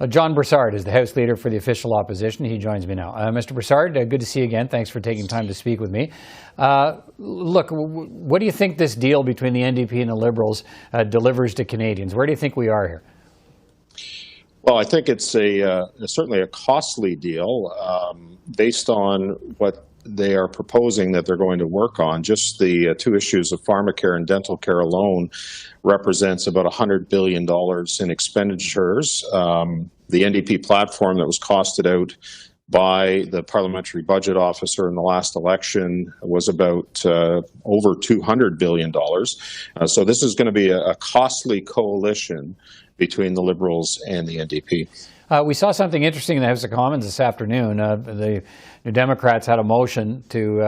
John Brassard is the House Leader for the official opposition. He joins me now. Mr. Brassard, good to see you again. Thanks for taking time to speak with me. Look, what do you think this deal between the NDP and the Liberals delivers to Canadians? Where do you think we are here? Well, I think it's certainly a costly deal based on what they are proposing that they're going to work on. Just the two issues of pharmacare and dental care alone represents about $100 billion in expenditures. The NDP platform that was costed out by the Parliamentary Budget Officer in the last election was about over $200 billion. So this is going to be a costly coalition between the Liberals and the NDP. We saw something interesting in the House of Commons this afternoon. The New Democrats had a motion to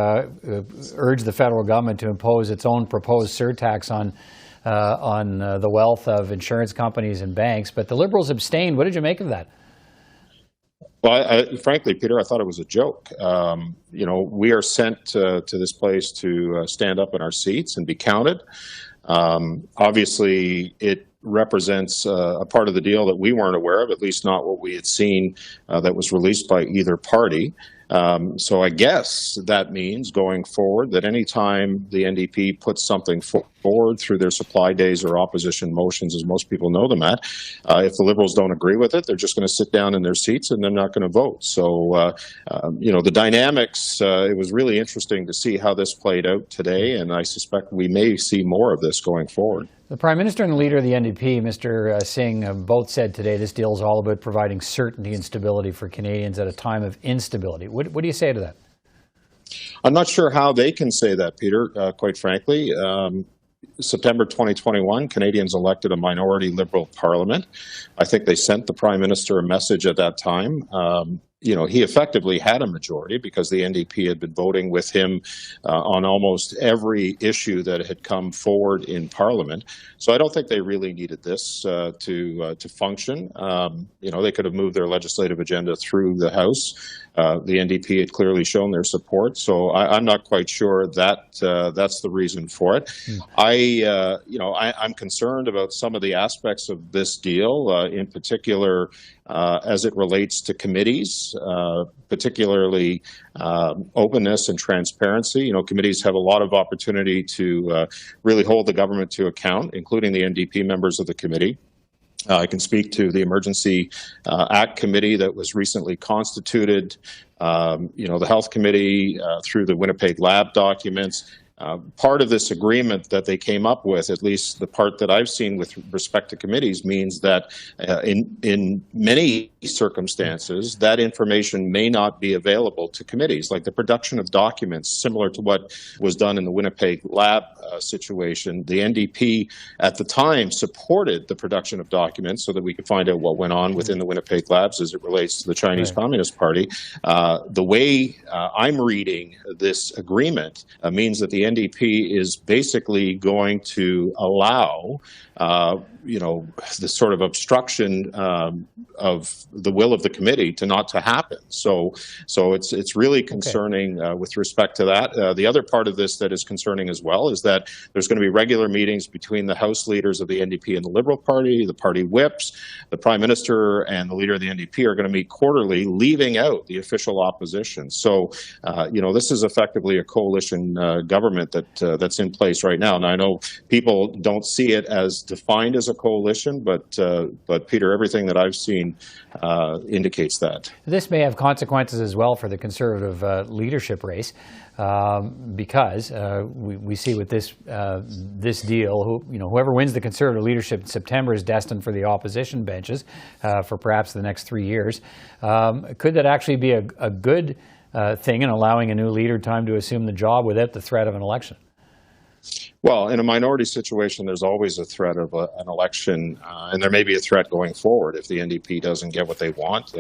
urge the federal government to impose its own proposed surtax on the wealth of insurance companies and banks, but the Liberals abstained. What did you make of that? Well, frankly, Peter, I thought it was a joke. We are sent to this place to stand up in our seats and be counted. Obviously, it represents a part of the deal that we weren't aware of, at least not what we had seen that was released by either party. So I guess that means going forward that any time the NDP puts something forward through their supply days or opposition motions, as most people know them at, if the Liberals don't agree with it, they're just going to sit down in their seats and they're not going to vote. So, the dynamics, it was really interesting to see how this played out today, and I suspect we may see more of this going forward. The Prime Minister and the Leader of the NDP, Mr. Singh, both said today this deal is all about providing certainty and stability for Canadians at a time of instability. What do you say to that? I'm not sure how they can say that, Peter, quite frankly. September 2021, Canadians elected a minority Liberal Parliament. I think they sent the Prime Minister a message at that time. He effectively had a majority because the NDP had been voting with him on almost every issue that had come forward in Parliament. So I don't think they really needed this to function. They could have moved their legislative agenda through the House. The NDP had clearly shown their support, so I'm not quite sure that that's the reason for it. I'm concerned about some of the aspects of this deal, in particular as it relates to committees, particularly openness and transparency. Committees have a lot of opportunity to really hold the government to account, including the NDP members of the committee. I can speak to the Emergency Act Committee that was recently constituted, the Health Committee through the Winnipeg Lab documents. Part of this agreement that they came up with, at least the part that I've seen with respect to committees, means that in many circumstances, that information may not be available to committees, like the production of documents, similar to what was done in the Winnipeg Lab situation. The NDP at the time supported the production of documents so that we could find out what went on within the Winnipeg Labs as it relates to the Chinese Communist Party. The way I'm reading this agreement means that the NDP is basically going to allow the sort of obstruction of the will of the committee to happen. So it's really concerning with respect to that. The other part of this that is concerning as well is that there's going to be regular meetings between the House leaders of the NDP and the Liberal Party, the party whips, the Prime Minister and the Leader of the NDP are going to meet quarterly, leaving out the official opposition. So, this is effectively a coalition government that's in place right now. And I know people don't see it as defined as a coalition, but Peter, everything that I've seen indicates that. This may have consequences as well for the Conservative leadership race, because we see with this deal, whoever wins the Conservative leadership in September is destined for the opposition benches for perhaps the next 3 years. Could that actually be a good thing in allowing a new leader time to assume the job without the threat of an election? Well, in a minority situation, there's always a threat of an election, and there may be a threat going forward. If the NDP doesn't get what they want,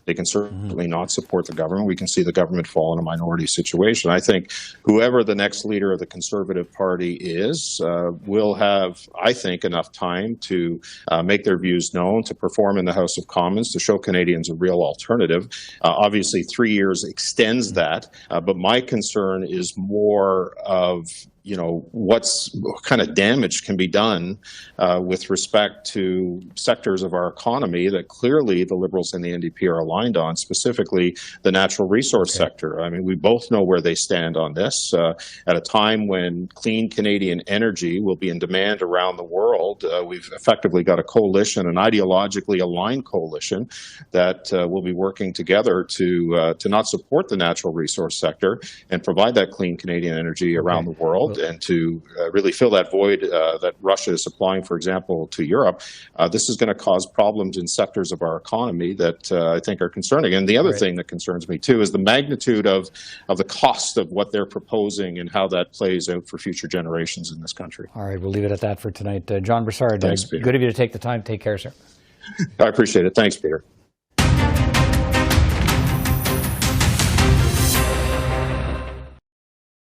they can certainly not support the government. We can see the government fall in a minority situation. I think whoever the next leader of the Conservative Party is will have, I think, enough time to make their views known, to perform in the House of Commons, to show Canadians a real alternative. Obviously, 3 years extends that, but my concern is more of what what kind of damage can be done with respect to sectors of our economy that clearly the Liberals and the NDP are aligned on, specifically the natural resource sector. I mean, we both know where they stand on this. At a time when clean Canadian energy will be in demand around the world, we've effectively got a coalition, an ideologically aligned coalition, that will be working together to not support the natural resource sector and provide that clean Canadian energy around the world, and to really fill that void that Russia is supplying, for example, to Europe. This is going to cause problems in sectors of our economy that I think are concerning. And the other thing that concerns me, too, is the magnitude of the cost of what they're proposing and how that plays out for future generations in this country. All right, we'll leave it at that for tonight. John Brassard, Thanks, Peter. Good of you to take the time. Take care, sir. I appreciate it. Thanks, Peter.